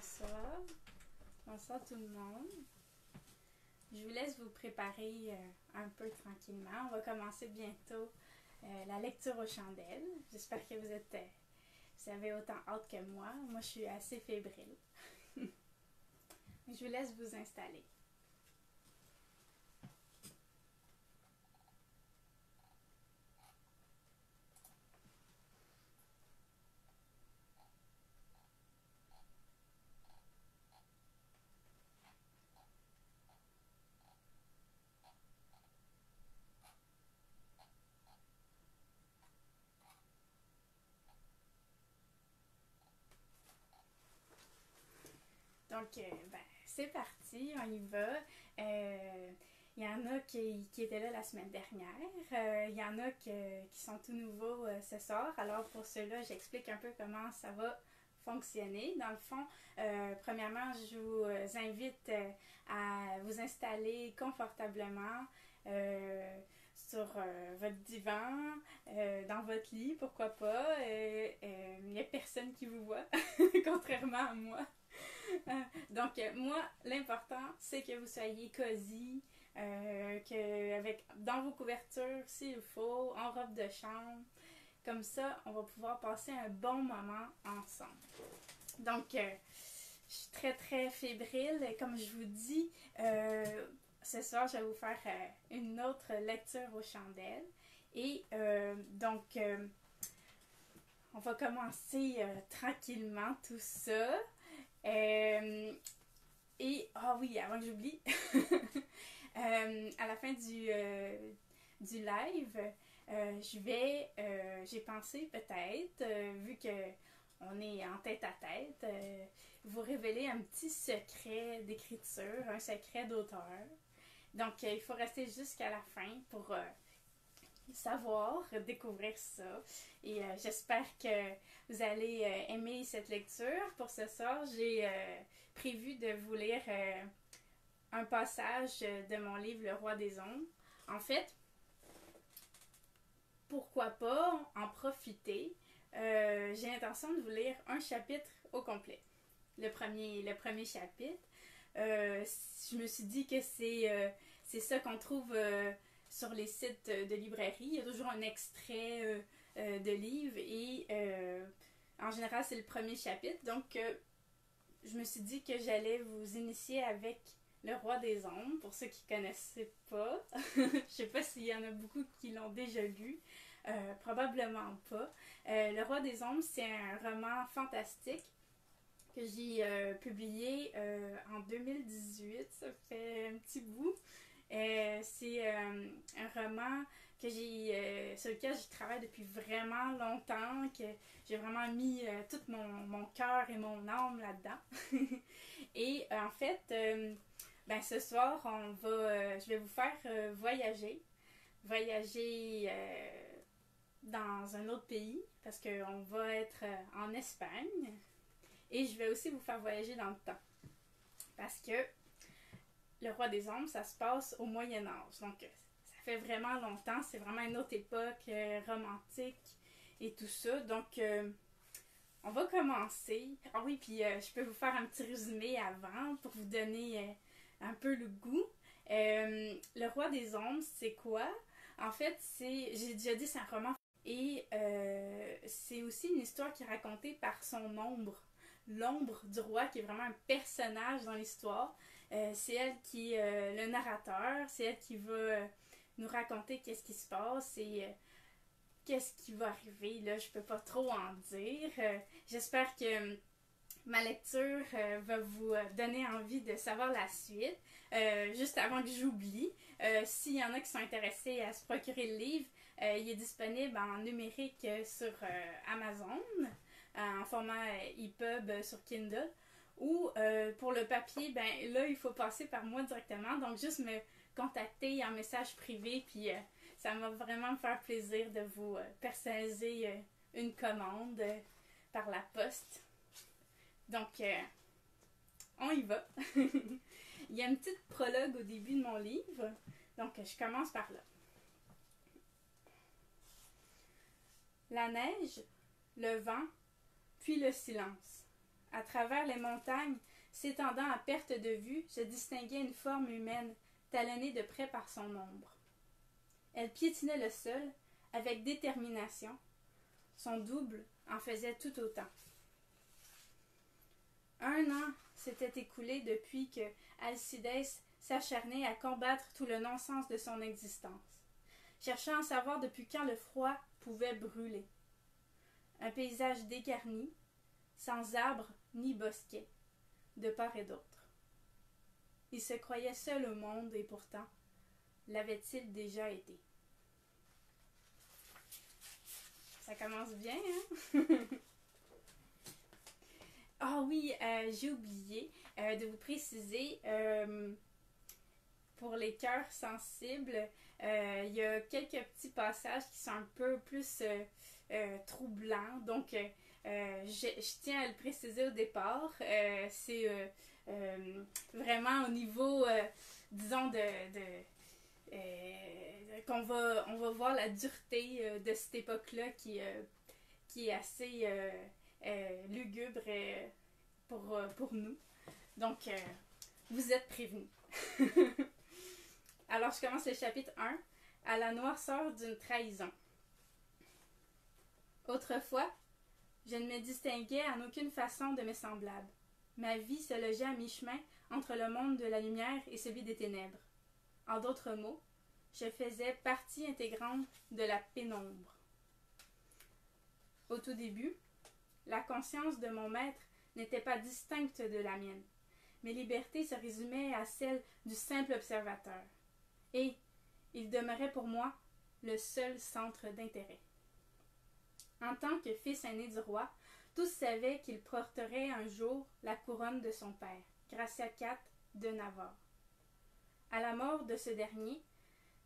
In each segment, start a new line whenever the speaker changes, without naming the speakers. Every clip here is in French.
Bonsoir. Bonsoir tout le monde. Je vous laisse vous préparer un peu tranquillement. On va commencer bientôt la lecture aux chandelles. J'espère que vous avez autant hâte que moi. Moi, je suis assez fébrile. Je vous laisse vous installer. Donc, c'est parti, on y va. Il y en a qui étaient là la semaine dernière. Il y en a qui sont tout nouveaux ce soir. Alors, pour ceux-là, j'explique un peu comment ça va fonctionner. Dans le fond, premièrement, je vous invite à vous installer confortablement sur votre divan, dans votre lit, pourquoi pas. Il n'y a personne qui vous voit, contrairement à moi. Donc, moi, l'important, c'est que vous soyez cosy, dans vos couvertures, s'il faut, en robe de chambre. Comme ça, on va pouvoir passer un bon moment ensemble. Donc, je suis très, très fébrile. Comme je vous dis, ce soir, je vais vous faire une autre lecture aux chandelles. Et on va commencer tranquillement tout ça. Oui, avant que j'oublie, à la fin du live, j'ai pensé peut-être, vu que on est en tête à tête, vous révéler un petit secret d'écriture, un secret d'auteur. Donc, il faut rester jusqu'à la fin pour savoir, découvrir ça. Et j'espère que vous allez aimer cette lecture. Pour ce soir, j'ai prévu de vous lire un passage de mon livre Le Roi des Ombres. En fait, pourquoi pas en profiter? J'ai l'intention de vous lire un chapitre au complet. Le premier chapitre. Je me suis dit que c'est ça qu'on trouve sur les sites de librairie. Il y a toujours un extrait de livre et en général, c'est le premier chapitre. Donc, je me suis dit que j'allais vous initier avec Le Roi des Ombres, pour ceux qui ne connaissaient pas. Je ne sais pas s'il y en a beaucoup qui l'ont déjà lu. Probablement pas. Le Roi des Ombres, c'est un roman fantastique que j'ai publié en 2018. Ça fait un petit bout. C'est un roman sur lequel je travaille depuis vraiment longtemps, que j'ai vraiment mis tout mon cœur et mon âme là-dedans. Et en fait, ce soir, je vais vous faire voyager dans un autre pays, parce qu'on va être en Espagne. Et je vais aussi vous faire voyager dans le temps, parce que Le Roi des Ombres, ça se passe au Moyen-Âge. Donc, ça fait vraiment longtemps. C'est vraiment une autre époque romantique et tout ça. Donc, on va commencer. Ah oui, puis je peux vous faire un petit résumé avant pour vous donner un peu le goût. Le Roi des Ombres, c'est quoi? En fait, j'ai déjà dit, c'est un roman. Et c'est aussi une histoire qui est racontée par son ombre. L'ombre du roi, qui est vraiment un personnage dans l'histoire. C'est elle qui est le narrateur, c'est elle qui va nous raconter qu'est-ce qui se passe et qu'est-ce qui va arriver. Là, je peux pas trop en dire. J'espère que ma lecture va vous donner envie de savoir la suite. Juste avant que j'oublie, s'il y en a qui sont intéressés à se procurer le livre, il est disponible en numérique sur Amazon, en format EPUB sur Kindle. Ou pour le papier, là, il faut passer par moi directement. Donc, juste me contacter en message privé. Puis, ça va vraiment me faire plaisir de vous personnaliser une commande par la poste. Donc, on y va. Il y a une petite prologue au début de mon livre. Donc, je commence par là. La neige, le vent, puis le silence. À travers les montagnes, s'étendant à perte de vue, se distinguait une forme humaine, talonnée de près par son ombre. Elle piétinait le sol avec détermination. Son double en faisait tout autant. 1 an s'était écoulé depuis que Alcides s'acharnait à combattre tout le non-sens de son existence, cherchant à savoir depuis quand le froid pouvait brûler. Un paysage dégarni, sans arbres ni bosquets, de part et d'autre. Il se croyait seul au monde et pourtant, l'avait-il déjà été? Ça commence bien, hein? Ah oui, j'ai oublié de vous préciser, pour les cœurs sensibles, il y a quelques petits passages qui sont un peu plus troublants. Donc, je tiens à le préciser au départ. C'est vraiment au niveau, disons, qu'on va voir la dureté de cette époque-là qui est assez lugubre pour nous. Donc, vous êtes prévenus. Alors, je commence le chapitre 1, à la noirceur d'une trahison. Autrefois, je ne me distinguais en aucune façon de mes semblables. Ma vie se logeait à mi-chemin entre le monde de la lumière et celui des ténèbres. En d'autres mots, je faisais partie intégrante de la pénombre. Au tout début, la conscience de mon maître n'était pas distincte de la mienne. Mes libertés se résumaient à celles du simple observateur. Et il demeurait pour moi le seul centre d'intérêt. En tant que fils aîné du roi, tous savaient qu'il porterait un jour la couronne de son père, Gracia IV de Navarre. À la mort de ce dernier,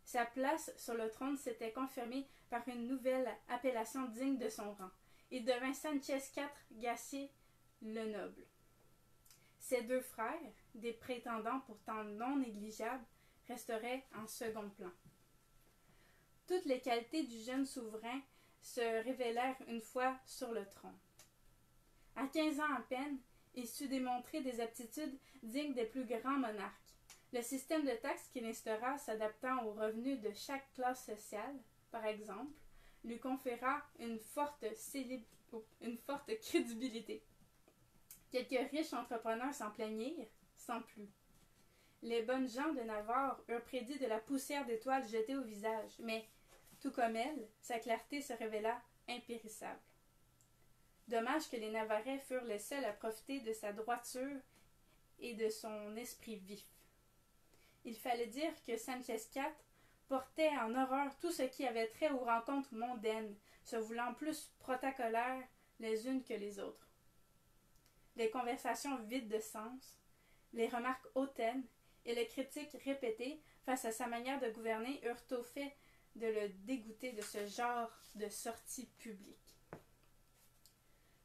sa place sur le trône s'était confirmée par une nouvelle appellation digne de son rang. Il devint Sanchez IV Gacier le Noble. Ses 2 frères, des prétendants pourtant non négligeables, resteraient en second plan. Toutes les qualités du jeune souverain se révélèrent une fois sur le trône. À 15 ans à peine, il sut démontrer des aptitudes dignes des plus grands monarques. Le système de taxes qu'il instaura, s'adaptant aux revenus de chaque classe sociale, par exemple, lui conféra une forte crédibilité. Quelques riches entrepreneurs s'en plaignirent, sans plus. Les bonnes gens de Navarre eurent prédit de la poussière d'étoiles jetée au visage, mais, tout comme elle, sa clarté se révéla impérissable. Dommage que les Navarrais furent les seuls à profiter de sa droiture et de son esprit vif. Il fallait dire que Sanchez IV portait en horreur tout ce qui avait trait aux rencontres mondaines, se voulant plus protocolaires les unes que les autres. Les conversations vides de sens, les remarques hautaines et les critiques répétées face à sa manière de gouverner eurent au fait de le dégoûter de ce genre de sortie publique.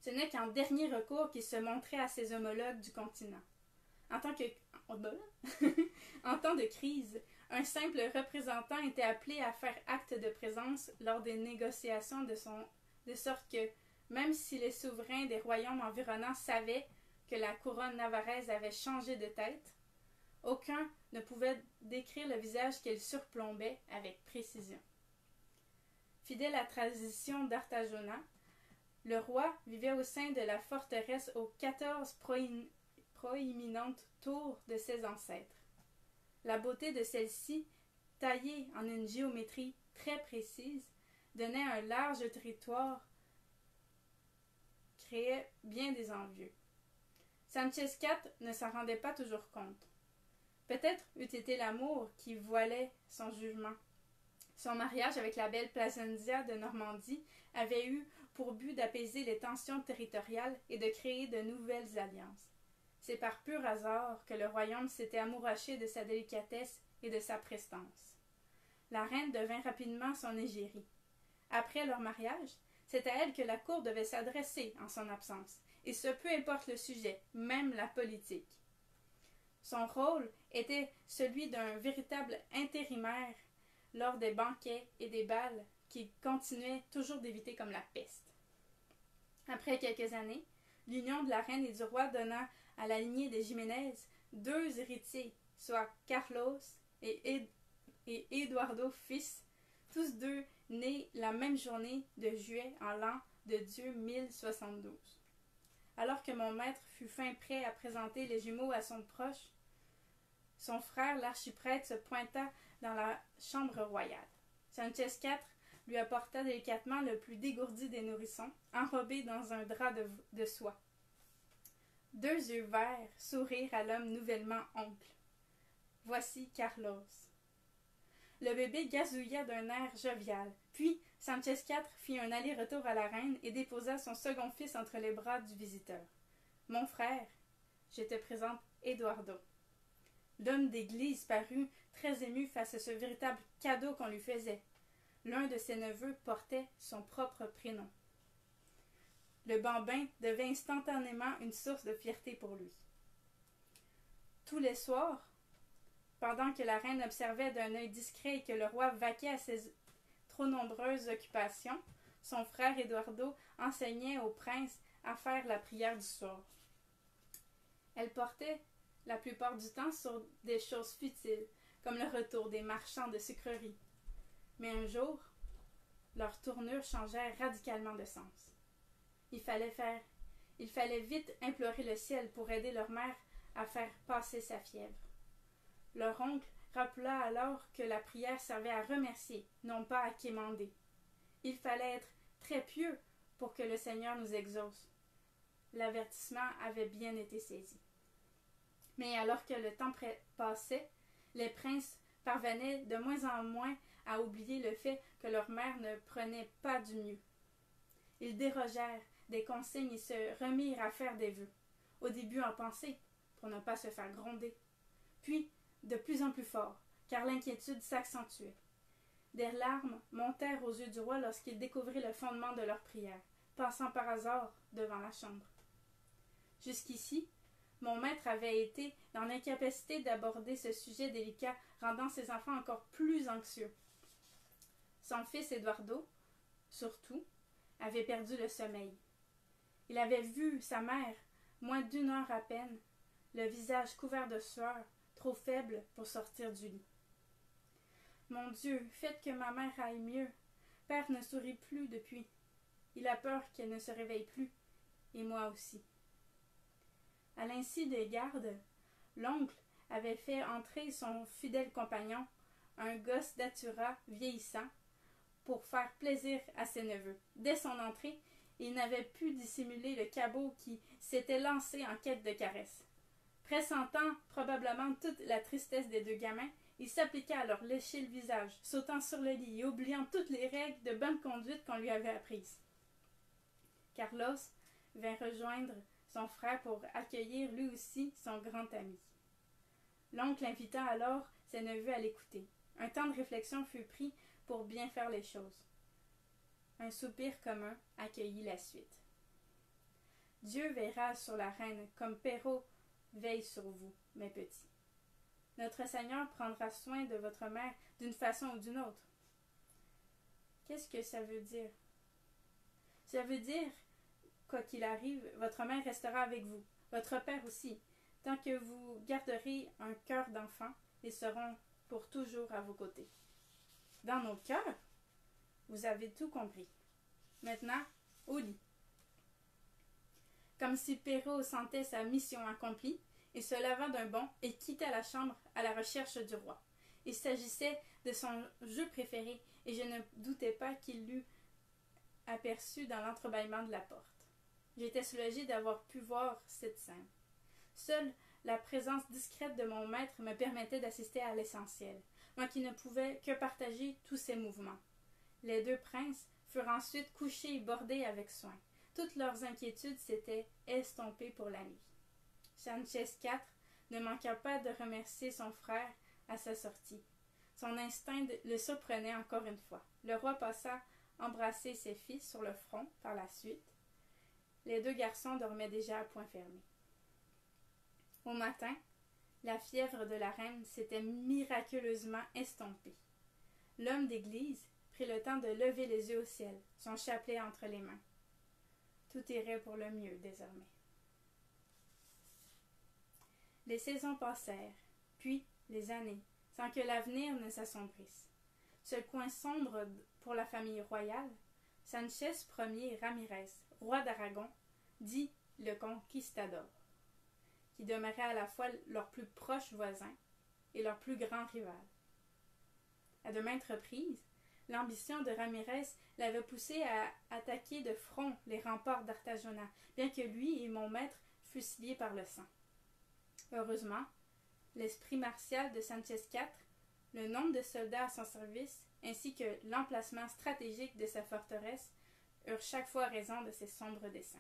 Ce n'est qu'en dernier recours qu'il se montrait à ses homologues du continent. En temps de crise, un simple représentant était appelé à faire acte de présence lors des négociations de sorte que, même si les souverains des royaumes environnants savaient que la couronne navarraise avait changé de tête, aucun ne pouvait décrire le visage qu'elle surplombait avec précision. Fidèle à la tradition d'Artagona, le roi vivait au sein de la forteresse aux 14 proéminentes tours de ses ancêtres. La beauté de celle-ci, taillée en une géométrie très précise, donnait un large territoire, créait bien des envieux. Sanchez IV ne s'en rendait pas toujours compte. Peut-être eût été l'amour qui voilait son jugement. Son mariage avec la belle Placentia de Normandie avait eu pour but d'apaiser les tensions territoriales et de créer de nouvelles alliances. C'est par pur hasard que le royaume s'était amouraché de sa délicatesse et de sa prestance. La reine devint rapidement son égérie. Après leur mariage, c'est à elle que la cour devait s'adresser en son absence, et ce peu importe le sujet, même la politique. Son rôle était celui d'un véritable intérimaire lors des banquets et des bals qu'il continuait toujours d'éviter comme la peste. Après quelques années, L'union de la reine et du roi donna à la lignée des Jiménez 2 héritiers, soit Carlos et Eduardo fils, tous deux nés la même journée de juillet en l'an de Dieu 1072. Alors que mon maître fut fin prêt à présenter les jumeaux à son proche, son frère, l'archiprêtre, se pointa dans la chambre royale. Sanchez IV lui apporta délicatement le plus dégourdi des nourrissons, enrobé dans un drap de soie. 2 yeux verts sourirent à l'homme nouvellement oncle. Voici Carlos. Le bébé gazouilla d'un air jovial. Puis, Sanchez IV fit un aller-retour à la reine et déposa son second fils entre les bras du visiteur. Mon frère, je te présente Eduardo. L'homme d'église parut très ému face à ce véritable cadeau qu'on lui faisait. L'un de ses neveux portait son propre prénom. Le bambin devint instantanément une source de fierté pour lui. Tous les soirs, pendant que la reine observait d'un œil discret et que le roi vaquait à ses trop nombreuses occupations, son frère Eduardo enseignait au prince à faire la prière du soir. Elle portait la plupart du temps sur des choses futiles, comme le retour des marchands de sucreries. Mais un jour, leur tournure changeait radicalement de sens. Il fallait vite implorer le ciel pour aider leur mère à faire passer sa fièvre. Leur oncle rappela alors que la prière servait à remercier, non pas à quémander. Il fallait être très pieux pour que le Seigneur nous exauce. L'avertissement avait bien été saisi. Mais alors que le temps passait, les princes parvenaient de moins en moins à oublier le fait que leur mère ne prenait pas du mieux. Ils dérogèrent des consignes et se remirent à faire des vœux, au début en pensée, pour ne pas se faire gronder, puis de plus en plus fort, car l'inquiétude s'accentuait. Des larmes montèrent aux yeux du roi lorsqu'il découvrit le fondement de leur prière, passant par hasard devant la chambre. Jusqu'ici, mon maître avait été dans l'incapacité d'aborder ce sujet délicat, rendant ses enfants encore plus anxieux. Son fils Eduardo, surtout, avait perdu le sommeil. Il avait vu sa mère, moins d'1 heure à peine, le visage couvert de sueur, trop faible pour sortir du lit. Mon Dieu, faites que ma mère aille mieux. Père ne sourit plus depuis. Il a peur qu'elle ne se réveille plus, et moi aussi. À l'insu des gardes, l'oncle avait fait entrer son fidèle compagnon, un gosse d'Atura vieillissant, pour faire plaisir à ses neveux. Dès son entrée, il n'avait pu dissimuler le cabot qui s'était lancé en quête de caresses. Pressentant probablement toute la tristesse des 2 gamins, il s'appliqua à leur lécher le visage, sautant sur le lit et oubliant toutes les règles de bonne conduite qu'on lui avait apprises. Carlos vint rejoindre son frère pour accueillir lui aussi son grand ami. L'oncle invita alors ses neveux à l'écouter. Un temps de réflexion fut pris pour bien faire les choses. Un soupir commun accueillit la suite. Dieu veillera sur la reine comme Perrault veille sur vous, mes petits. Notre Seigneur prendra soin de votre mère d'une façon ou d'une autre. Qu'est-ce que ça veut dire? Ça veut dire, quoi qu'il arrive, votre mère restera avec vous, votre père aussi. Tant que vous garderez un cœur d'enfant, ils seront pour toujours à vos côtés. Dans nos cœurs? Vous avez tout compris. Maintenant, au lit. Comme si Perrault sentait sa mission accomplie, il se leva d'un bond et quitta la chambre à la recherche du roi. Il s'agissait de son jeu préféré et je ne doutais pas qu'il l'eût aperçu dans l'entrebâillement de la porte. J'étais soulagée d'avoir pu voir cette scène. Seule la présence discrète de mon maître me permettait d'assister à l'essentiel, moi qui ne pouvais que partager tous ses mouvements. Les 2 princes furent ensuite couchés et bordés avec soin. Toutes leurs inquiétudes s'étaient estompées pour la nuit. Sanchez IV ne manqua pas de remercier son frère à sa sortie. Son instinct le surprenait encore une fois. Le roi passa embrasser ses fils sur le front par la suite. Les 2 garçons dormaient déjà à point fermé. Au matin, la fièvre de la reine s'était miraculeusement estompée. L'homme d'église prit le temps de lever les yeux au ciel, son chapelet entre les mains. Tout irait pour le mieux désormais. Les saisons passèrent, puis les années, sans que l'avenir ne s'assombrisse. Seul coin sombre pour la famille royale, Sanchez Ier Ramirez, roi d'Aragon, dit le Conquistador, qui demeurait à la fois leur plus proche voisin et leur plus grand rival. À de maintes reprises, l'ambition de Ramirez l'avait poussé à attaquer de front les remparts d'Artagona, bien que lui et mon maître fussent liés par le sang. Heureusement, l'esprit martial de Sanchez IV, le nombre de soldats à son service, ainsi que l'emplacement stratégique de sa forteresse, eurent chaque fois raison de ses sombres desseins.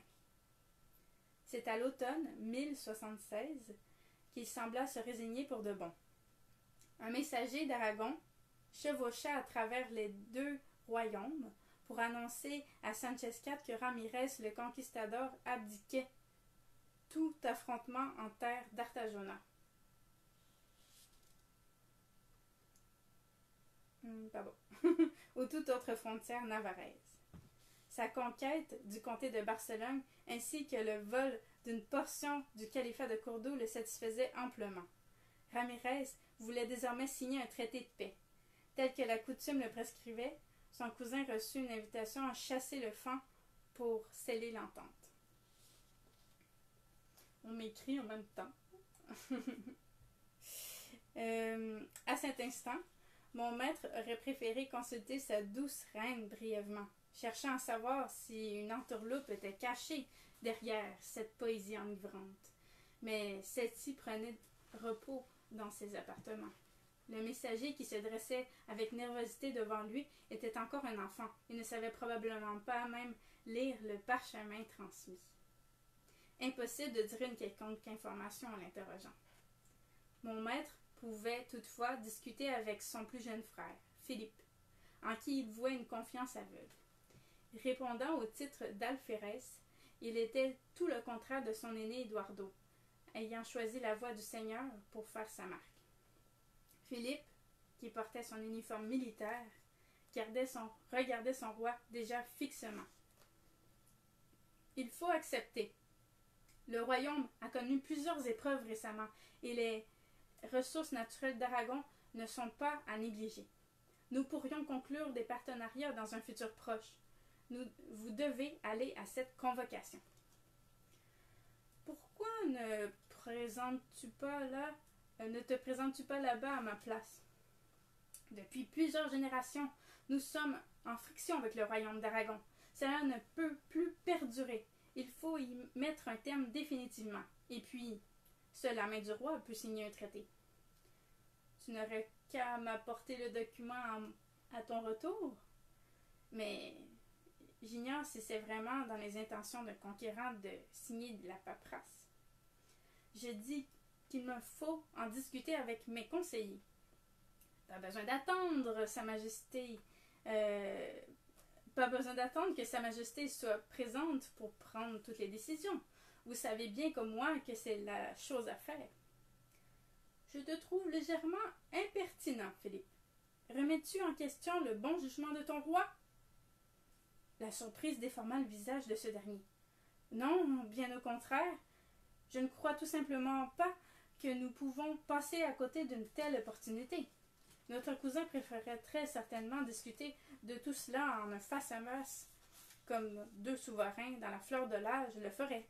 C'est à l'automne 1076 qu'il sembla se résigner pour de bon. Un messager d'Aragon chevaucha à travers les deux royaumes pour annoncer à Sanchez IV que Ramirez le Conquistador abdiquait tout affrontement en terre d'Artagona. Ou toute autre frontière navarraise. Sa conquête du comté de Barcelone ainsi que le vol d'une portion du califat de Cordoue le satisfaisaient amplement. Ramirez voulait désormais signer un traité de paix. Tel que la coutume le prescrivait, son cousin reçut une invitation à chasser le fan pour sceller l'entente. On m'écrit en même temps. À cet instant, mon maître aurait préféré consulter sa douce reine brièvement, cherchant à savoir si une entourloupe était cachée derrière cette poésie enivrante. Mais celle-ci prenait repos dans ses appartements. Le messager qui se dressait avec nervosité devant lui était encore un enfant et ne savait probablement pas même lire le parchemin transmis. Impossible de dire une quelconque information en l'interrogeant. Mon maître pouvait toutefois discuter avec son plus jeune frère, Philippe, en qui il vouait une confiance aveugle. Répondant au titre d'alférès, il était tout le contraire de son aîné Eduardo, ayant choisi la voie du Seigneur pour faire sa marque. Philippe, qui portait son uniforme militaire, regardait son roi déjà fixement. Il faut accepter. Le royaume a connu plusieurs épreuves récemment et les ressources naturelles d'Aragon ne sont pas à négliger. Nous pourrions conclure des partenariats dans un futur proche. Vous devez aller à cette convocation. Pourquoi ne te présentes-tu pas là-bas à ma place? Depuis plusieurs générations, nous sommes en friction avec le royaume d'Aragon. Cela ne peut plus perdurer. Il faut y mettre un terme définitivement. Et puis, seule la main du roi peut signer un traité. Tu n'aurais qu'à m'apporter le document à ton retour. Mais j'ignore si c'est vraiment dans les intentions d'un conquérant de signer de la paperasse. Je dis qu'il me faut en discuter avec mes conseillers. Pas besoin d'attendre, Sa Majesté. Pas besoin d'attendre que Sa Majesté soit présente pour prendre toutes les décisions. Vous savez bien comme moi que c'est la chose à faire. Je te trouve légèrement impertinent, Philippe. Remets-tu en question le bon jugement de ton roi? La surprise déforma le visage de ce dernier. Non, bien au contraire. Je ne crois tout simplement pas que nous pouvons passer à côté d'une telle opportunité. Notre cousin préférerait très certainement discuter de tout cela en un face-à-face, comme deux souverains dans la fleur de l'âge le feraient.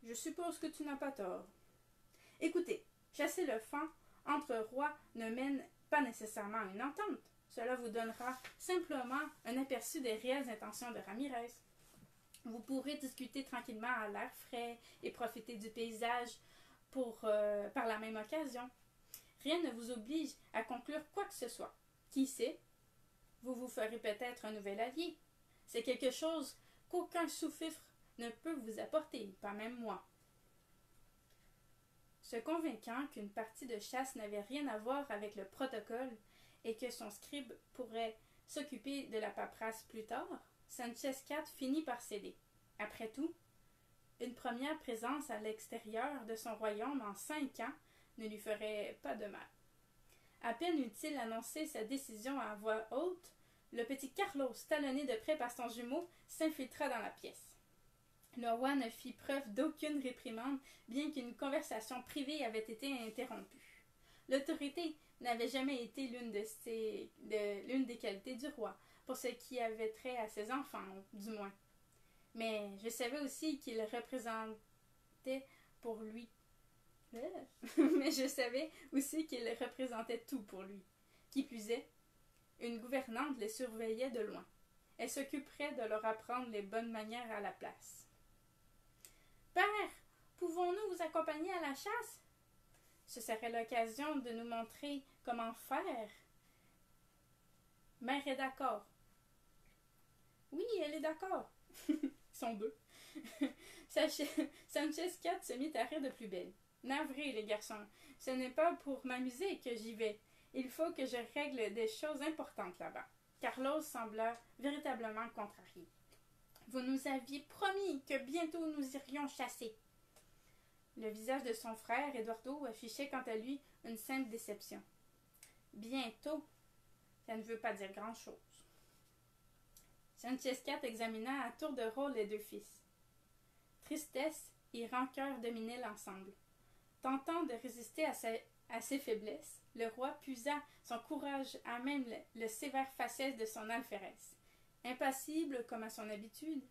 Je suppose que tu n'as pas tort. Écoutez, chasser le fan entre rois ne mène pas nécessairement à une entente. Cela vous donnera simplement un aperçu des réelles intentions de Ramirez. Vous pourrez discuter tranquillement à l'air frais et profiter du paysage par la même occasion. Rien ne vous oblige à conclure quoi que ce soit. Qui sait, vous vous ferez peut-être un nouvel allié. C'est quelque chose qu'aucun sous-fifre ne peut vous apporter, pas même moi. Se convainquant qu'une partie de chasse n'avait rien à voir avec le protocole et que son scribe pourrait s'occuper de la paperasse plus tard, Sanchez IV finit par céder. Après tout, une première présence à l'extérieur de son royaume en 5 ans ne lui ferait pas de mal. À peine eut-il annoncé sa décision à voix haute, le petit Carlos, talonné de près par son jumeau, s'infiltra dans la pièce. Le roi ne fit preuve d'aucune réprimande, bien qu'une conversation privée avait été interrompue. L'autorité n'avait jamais été l'une des qualités du roi, pour ce qui avait trait à ses enfants, du moins. Mais je savais aussi qu'il représentait pour lui. Mais je savais aussi qu'il représentait tout pour lui. Qui plus est, une gouvernante les surveillait de loin. Elle s'occuperait de leur apprendre les bonnes manières à la place. « Père, pouvons-nous vous accompagner à la chasse? Ce serait l'occasion de nous montrer comment faire. » Mère est d'accord. Oui, elle est d'accord. Ils sont deux. Sanchez Cat se mit à rire de plus belle. Navré, les garçons, ce n'est pas pour m'amuser que j'y vais. Il faut que je règle des choses importantes là-bas. Carlos sembla véritablement contrarié. Vous nous aviez promis que bientôt nous irions chasser. Le visage de son frère, Eduardo, affichait quant à lui une simple déception. Bientôt, ça ne veut pas dire grand-chose. Sanchez-Cat examina à tour de rôle les deux fils. Tristesse et rancœur dominaient l'ensemble. Tentant de résister à ses faiblesses, le roi puisa son courage à même le sévère faciès de son alférès. Impassible comme à son habitude,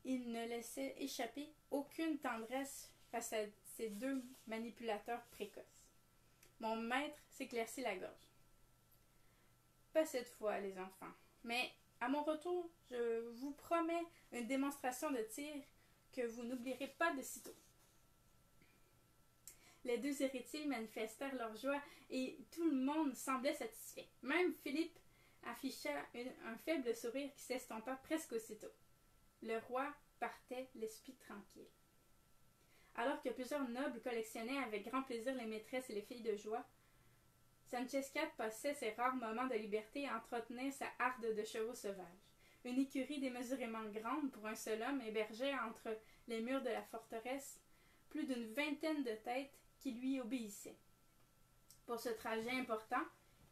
il ne laissait échapper aucune tendresse face à ces deux manipulateurs précoces. Mon maître s'éclaircit la gorge. Pas cette fois, les enfants, mais à mon retour, je vous promets une démonstration de tir que vous n'oublierez pas de sitôt. Les deux héritiers manifestèrent leur joie et tout le monde semblait satisfait. Même Philippe afficha un faible sourire qui s'estompa presque aussitôt. Le roi partait l'esprit tranquille. Alors que plusieurs nobles collectionnaient avec grand plaisir les maîtresses et les filles de joie, Sanchez-Cat passait ses rares moments de liberté à entretenir sa harde de chevaux sauvages. Une écurie démesurément grande pour un seul homme hébergeait entre les murs de la forteresse plus d'une vingtaine de têtes qui lui obéissaient. Pour ce trajet important,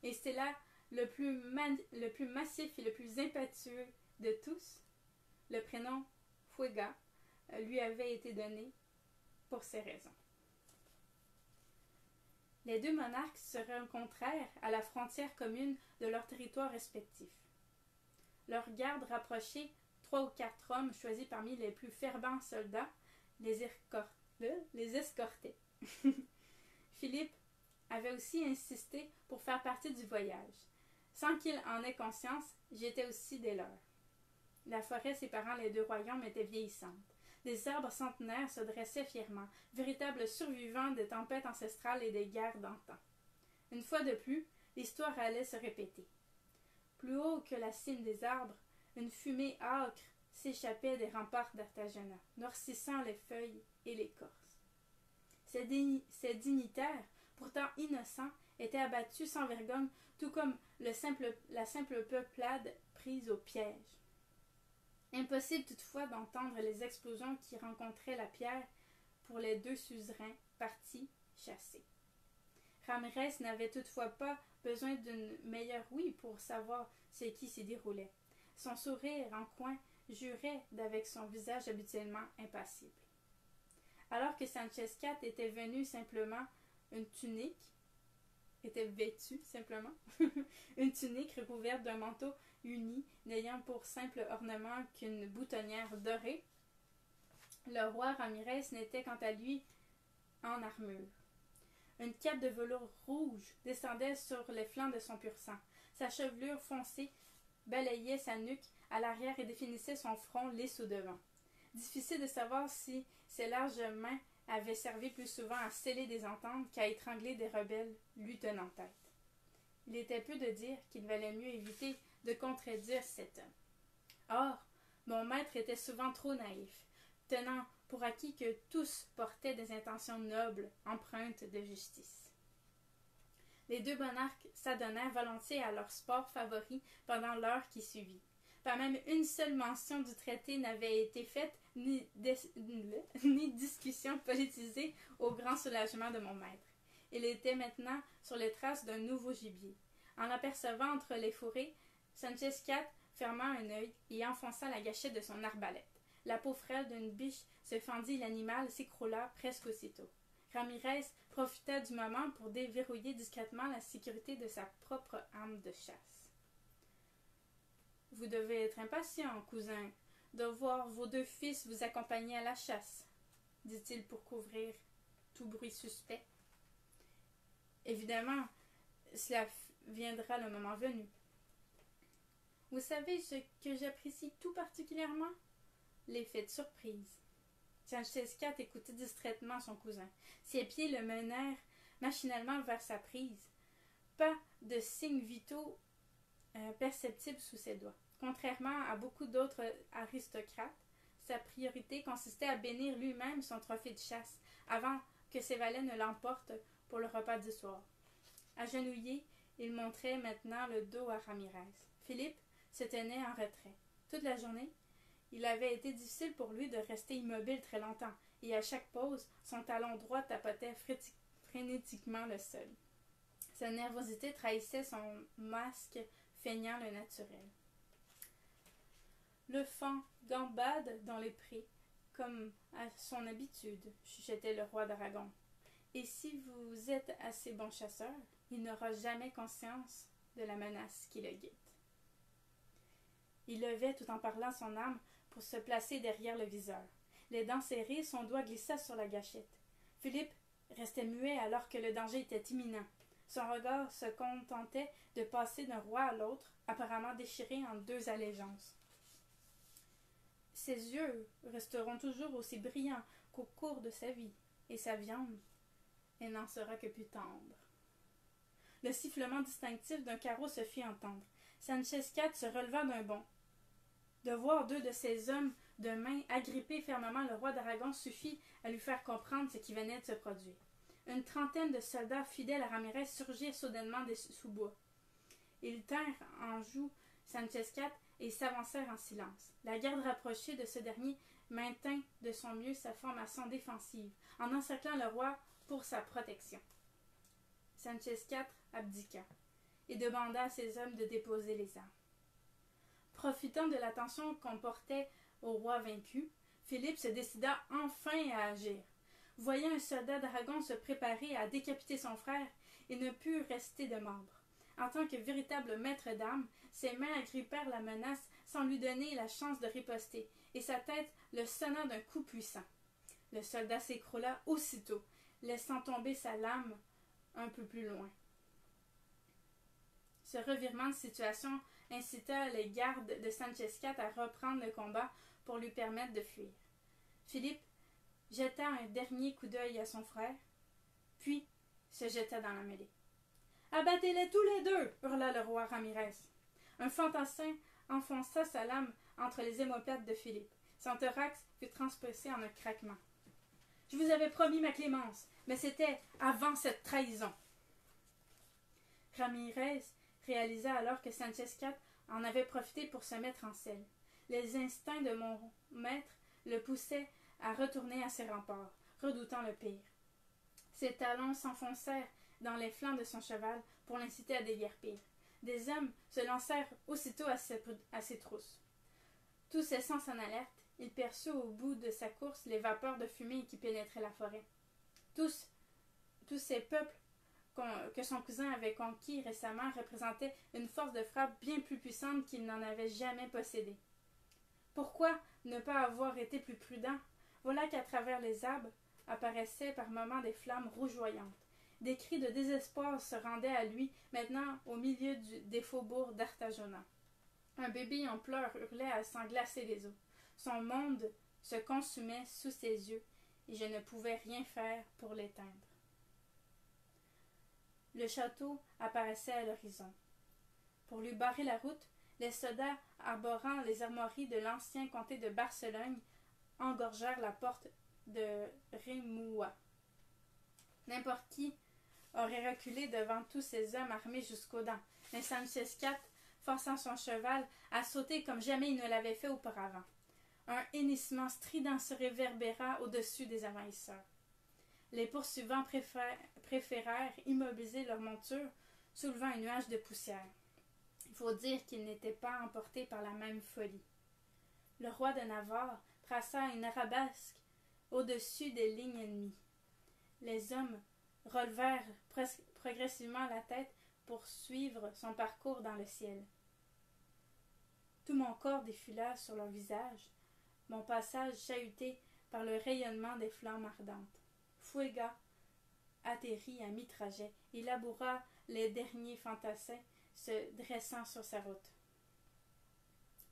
et c'était là le plus massif et le plus impétueux de tous, le prénom Fuega lui avait été donné pour ces raisons. Les deux monarques se rencontrèrent à la frontière commune de leurs territoires respectifs. Leurs gardes rapprochés, 3 ou 4 hommes choisis parmi les plus fervents soldats, les escortaient. Philippe avait aussi insisté pour faire partie du voyage. Sans qu'il en ait conscience, j'étais aussi des leurs. La forêt séparant les deux royaumes était vieillissante. Des arbres centenaires se dressaient fièrement, véritables survivants des tempêtes ancestrales et des guerres d'antan. Une fois de plus, l'histoire allait se répéter. Plus haut que la cime des arbres, une fumée âcre s'échappait des remparts d'Artajana, noircissant les feuilles et l'écorce. Ces dignitaires, pourtant innocents, étaient abattus sans vergogne, tout comme la simple peuplade prise au piège. Impossible toutefois d'entendre les explosions qui rencontraient la pierre pour les deux suzerains partis chassés. Ramirez n'avait toutefois pas besoin d'une meilleure ouïe pour savoir ce qui s'y déroulait. Son sourire en coin jurait d'avec son visage habituellement impassible. Alors que Sanchez-Cat était vêtu simplement, une tunique recouverte d'un manteau uni, n'ayant pour simple ornement qu'une boutonnière dorée, le roi Ramirez n'était quant à lui en armure. Une cape de velours rouge descendait sur les flancs de son pur sang. Sa chevelure foncée balayait sa nuque à l'arrière et définissait son front lisse au devant. Difficile de savoir si ses larges mains avaient servi plus souvent à sceller des ententes qu'à étrangler des rebelles lui tenant tête. Il était peu de dire qu'il valait mieux éviter de contredire cet homme. Or, mon maître était souvent trop naïf, tenant pour acquis que tous portaient des intentions nobles, empreintes de justice. Les deux monarques s'adonnèrent volontiers à leur sport favori pendant l'heure qui suivit. Pas même une seule mention du traité n'avait été faite, ni discussion politisée au grand soulagement de mon maître. Il était maintenant sur les traces d'un nouveau gibier. En l'apercevant entre les fourrés, Sanchez-Cat ferma un œil et enfonça la gâchette de son arbalète. La peau frêle d'une biche se fendit, l'animal s'écroula presque aussitôt. Ramirez profita du moment pour déverrouiller discrètement la sécurité de sa propre arme de chasse. « Vous devez être impatient, cousin, de voir vos 2 fils vous accompagner à la chasse, dit-il pour couvrir tout bruit suspect. Évidemment, cela viendra le moment venu. Vous savez ce que j'apprécie tout particulièrement? L'effet de surprise. Sanchez IV écoutait distraitement son cousin. Ses pieds le menèrent machinalement vers sa prise. Pas de signes vitaux perceptibles sous ses doigts. Contrairement à beaucoup d'autres aristocrates, sa priorité consistait à bénir lui-même son trophée de chasse avant que ses valets ne l'emportent pour le repas du soir. Agenouillé, il montrait maintenant le dos à Ramirez. Philippe se tenait en retrait. Toute la journée, il avait été difficile pour lui de rester immobile très longtemps, et à chaque pause, son talon droit tapotait frénétiquement le sol. Sa nervosité trahissait son masque feignant le naturel. Le faon gambade dans les prés, comme à son habitude, chuchotait le roi d'Aragon. Et si vous êtes assez bon chasseur, il n'aura jamais conscience de la menace qui le guette. Il levait tout en parlant son arme pour se placer derrière le viseur. Les dents serrées, son doigt glissa sur la gâchette. Philippe restait muet alors que le danger était imminent. Son regard se contentait de passer d'un roi à l'autre, apparemment déchiré en 2 allégeances. Ses yeux resteront toujours aussi brillants qu'au cours de sa vie, et sa viande, elle n'en sera que plus tendre. Le sifflement distinctif d'un carreau se fit entendre. Sanchez IV se releva d'un bond. De voir 2 de ses hommes de main agripper fermement le roi d'Aragon suffit à lui faire comprendre ce qui venait de se produire. Une trentaine de soldats fidèles à Ramirez surgirent soudainement des sous-bois. Ils tinrent en joue Sanchez IV et s'avancèrent en silence. La garde rapprochée de ce dernier maintint de son mieux sa formation défensive, en encerclant le roi pour sa protection. Sanchez IV abdiqua et demanda à ses hommes de déposer les armes. Profitant de l'attention qu'on portait au roi vaincu, Philippe se décida enfin à agir. Voyant un soldat d'Aragon se préparer à décapiter son frère, il ne put rester de marbre. En tant que véritable maître d'armes, ses mains agrippèrent la menace sans lui donner la chance de riposter, et sa tête le sonna d'un coup puissant. Le soldat s'écroula aussitôt, laissant tomber sa lame un peu plus loin. Ce revirement de situation incita les gardes de Sanchez IV à reprendre le combat pour lui permettre de fuir. Philippe jeta un dernier coup d'œil à son frère, puis se jeta dans la mêlée. « Abattez-les tous les 2 !» hurla le roi Ramirez. Un fantassin enfonça sa lame entre les omoplates de Philippe. Son thorax fut transpercé en un craquement. « Je vous avais promis ma clémence, mais c'était avant cette trahison. » Ramirez réalisa alors que Sanchez IV en avait profité pour se mettre en selle. Les instincts de mon maître le poussaient à retourner à ses remparts, redoutant le pire. Ses talons s'enfoncèrent dans les flancs de son cheval pour l'inciter à déguerpir. Des hommes se lancèrent aussitôt à ses trousses. Tous ses sens en alerte, il perçut au bout de sa course les vapeurs de fumée qui pénétraient la forêt. Tous ces peuples que son cousin avait conquis récemment représentaient une force de frappe bien plus puissante qu'il n'en avait jamais possédée. Pourquoi ne pas avoir été plus prudent? Voilà qu'à travers les arbres apparaissaient par moments des flammes rougeoyantes. Des cris de désespoir se rendaient à lui, maintenant au milieu des faubourgs d'Artagona. Un bébé en pleurs hurlait à s'en glacer les os. Son monde se consumait sous ses yeux, et je ne pouvais rien faire pour l'éteindre. Le château apparaissait à l'horizon. Pour lui barrer la route, les soldats arborant les armoiries de l'ancien comté de Barcelogne engorgèrent la porte de Rémoua. N'importe qui aurait reculé devant tous ces hommes armés jusqu'aux dents, mais Sanchez IV, forçant son cheval, a sauté comme jamais il ne l'avait fait auparavant. Un hennissement strident se réverbéra au-dessus des envahisseurs. Les poursuivants préférèrent immobiliser leur monture, soulevant un nuage de poussière. Il faut dire qu'ils n'étaient pas emportés par la même folie. Le roi de Navarre traça une arabesque au-dessus des lignes ennemies. Les hommes relevèrent progressivement la tête pour suivre son parcours dans le ciel. Tout mon corps défila sur leur visage, mon passage chahuté par le rayonnement des flammes ardentes. Fuega atterrit à mi-trajet et laboura les derniers fantassins se dressant sur sa route.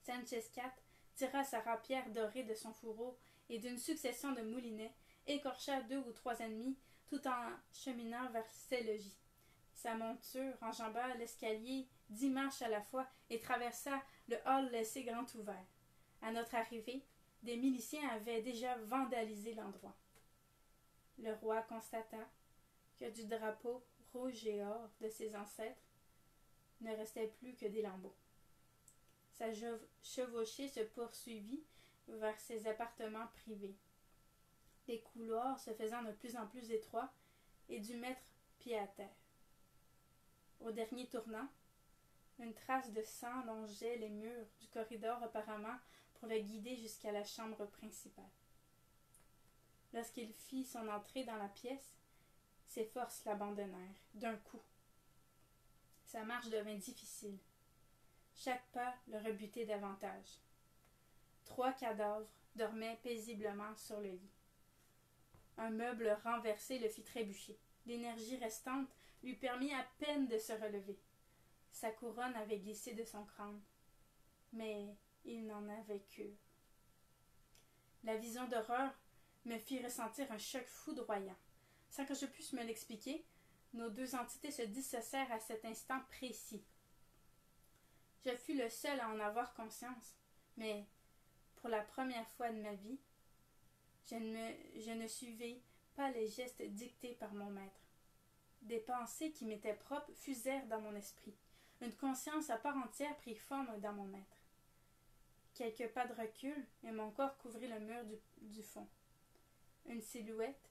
Sanchez IV tira sa rapière dorée de son fourreau et d'une succession de moulinets écorcha 2 ou 3 ennemis tout en cheminant vers ses logis. Sa monture enjamba l'escalier 10 marches à la fois et traversa le hall laissé grand ouvert. À notre arrivée, des miliciens avaient déjà vandalisé l'endroit. Le roi constata que du drapeau rouge et or de ses ancêtres ne restait plus que des lambeaux. Sa chevauchée se poursuivit vers ses appartements privés. Les couloirs se faisant de plus en plus étroits et dut mettre pied à terre. Au dernier tournant, une trace de sang longeait les murs du corridor apparemment pour le guider jusqu'à la chambre principale. Lorsqu'il fit son entrée dans la pièce, ses forces l'abandonnèrent d'un coup. Sa marche devint difficile. Chaque pas le rebutait davantage. 3 cadavres dormaient paisiblement sur le lit. Un meuble renversé le fit trébucher. L'énergie restante lui permit à peine de se relever. Sa couronne avait glissé de son crâne, mais il n'en avait cure. La vision d'horreur me fit ressentir un choc foudroyant. Sans que je puisse me l'expliquer, nos 2 entités se dissocièrent à cet instant précis. Je fus le seul à en avoir conscience, mais pour la première fois de ma vie, je ne suivais pas les gestes dictés par mon maître. Des pensées qui m'étaient propres fusèrent dans mon esprit. Une conscience à part entière prit forme dans mon maître. Quelques pas de recul et mon corps couvrit le mur du fond. Une silhouette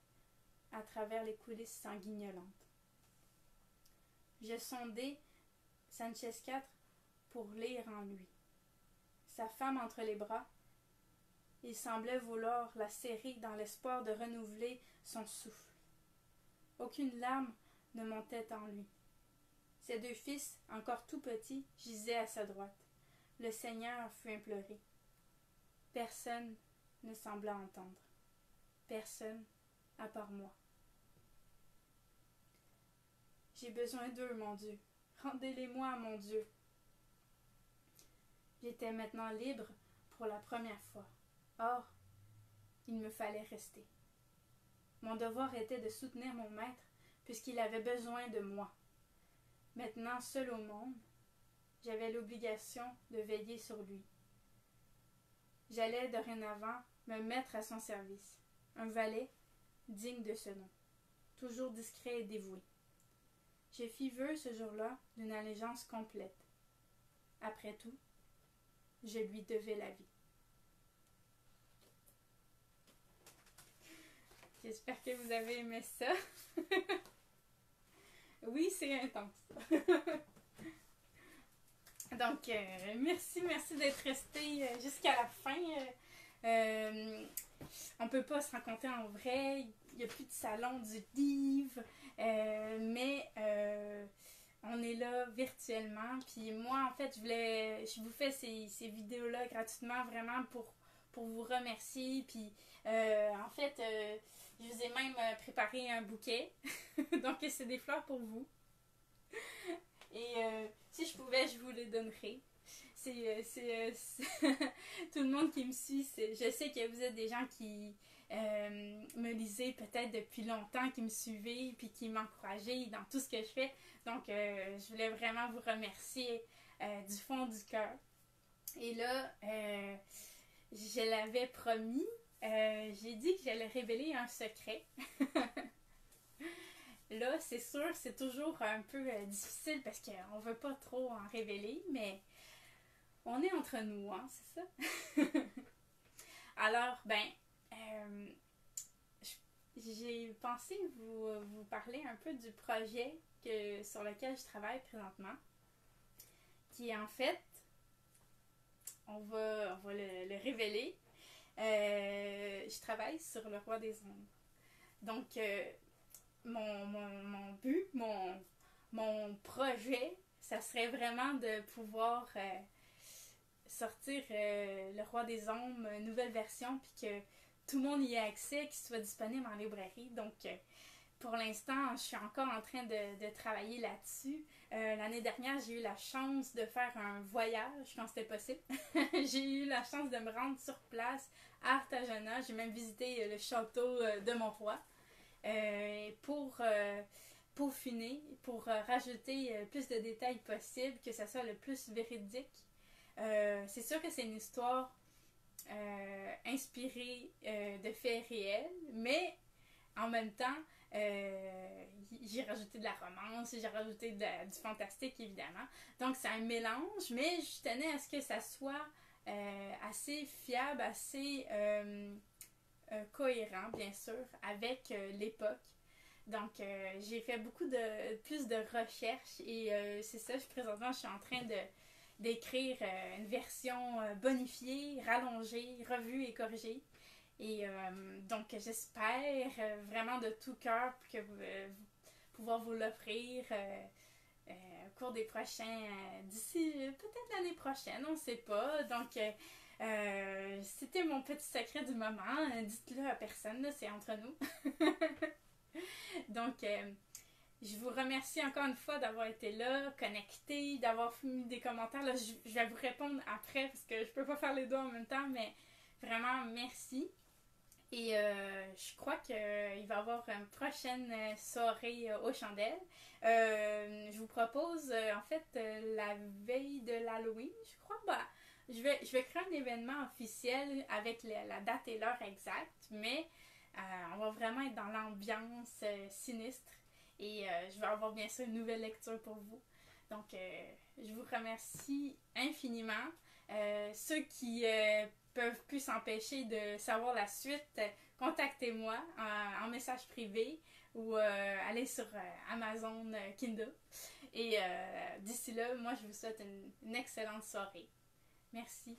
à travers les coulisses sanguignolantes. Je sondai Sanchez IV pour lire en lui. Sa femme entre les bras, il semblait vouloir la serrer dans l'espoir de renouveler son souffle. Aucune larme ne montait en lui. Ses 2 fils, encore tout petits, gisaient à sa droite. Le Seigneur fut imploré. Personne ne sembla entendre. Personne à part moi. J'ai besoin d'eux, mon Dieu. Rendez-les-moi, mon Dieu. J'étais maintenant libre pour la première fois. Or, il me fallait rester. Mon devoir était de soutenir mon maître, puisqu'il avait besoin de moi. Maintenant seul au monde, j'avais l'obligation de veiller sur lui. J'allais dorénavant me mettre à son service, un valet digne de ce nom, toujours discret et dévoué. Je fis vœu ce jour-là d'une allégeance complète. Après tout, je lui devais la vie. J'espère que vous avez aimé ça. Oui, c'est intense. Donc, merci d'être resté jusqu'à la fin. On ne peut pas se rencontrer en vrai. Il n'y a plus de salon du livre. Mais on est là virtuellement. Puis moi, en fait, je vous fais ces vidéos-là gratuitement vraiment pour vous remercier. Puis, en fait, je vous ai même préparé un bouquet. Donc, c'est des fleurs pour vous. Et si je pouvais, je vous les donnerais. Tout le monde qui me suit, je sais que vous êtes des gens qui me lisez peut-être depuis longtemps, qui me suivez puis qui m'encouragez dans tout ce que je fais. Donc, je voulais vraiment vous remercier du fond du cœur. Et là, je l'avais promis, j'ai dit que j'allais révéler un secret. Là, c'est sûr, c'est toujours un peu difficile parce qu'on ne veut pas trop en révéler, mais on est entre nous, hein, c'est ça? Alors, j'ai pensé vous parler un peu du projet sur lequel je travaille présentement, qui est en fait, on va le révéler, je travaille sur Le Roi des Ombres. Donc, mon but, mon projet, ça serait vraiment de pouvoir sortir Le Roi des Ombres, une nouvelle version, puis que tout le monde y ait accès, qu'il soit disponible en librairie. Donc, pour l'instant, je suis encore en train de travailler là-dessus. L'année dernière, j'ai eu la chance de faire un voyage quand c'était possible. J'ai eu la chance de me rendre sur place à Artajana. J'ai même visité le château de mon roi pour peaufiner, pour rajouter le plus de détails possible, que ça soit le plus véridique. C'est sûr que c'est une histoire inspirée de faits réels, mais en même temps, j'ai rajouté de la romance, j'ai rajouté du fantastique, évidemment. Donc, c'est un mélange, mais je tenais à ce que ça soit assez fiable, assez cohérent, bien sûr, avec l'époque. Donc, j'ai fait plus de recherches et c'est ça, présentement, je suis en train d'écrire une version bonifiée, rallongée, revue et corrigée. Et donc, j'espère vraiment de tout cœur que pouvoir vous l'offrir au cours des prochains, d'ici peut-être l'année prochaine, on ne sait pas. Donc, c'était mon petit secret du moment. Dites-le à personne, là, c'est entre nous. Donc, je vous remercie encore une fois d'avoir été là, connecté, d'avoir mis des commentaires. Là, je vais vous répondre après parce que je peux pas faire les deux en même temps, mais vraiment, merci. Et je crois qu'il va y avoir une prochaine soirée aux chandelles. Je vous propose, en fait, la veille de l'Halloween, je crois. Je vais créer un événement officiel avec la date et l'heure exacte, mais on va vraiment être dans l'ambiance sinistre. Et je vais avoir bien sûr une nouvelle lecture pour vous. Donc, je vous remercie infiniment. Ceux qui peuvent plus s'empêcher de savoir la suite, contactez-moi en message privé ou allez sur Amazon Kindle. Et d'ici là, moi, je vous souhaite une excellente soirée. Merci.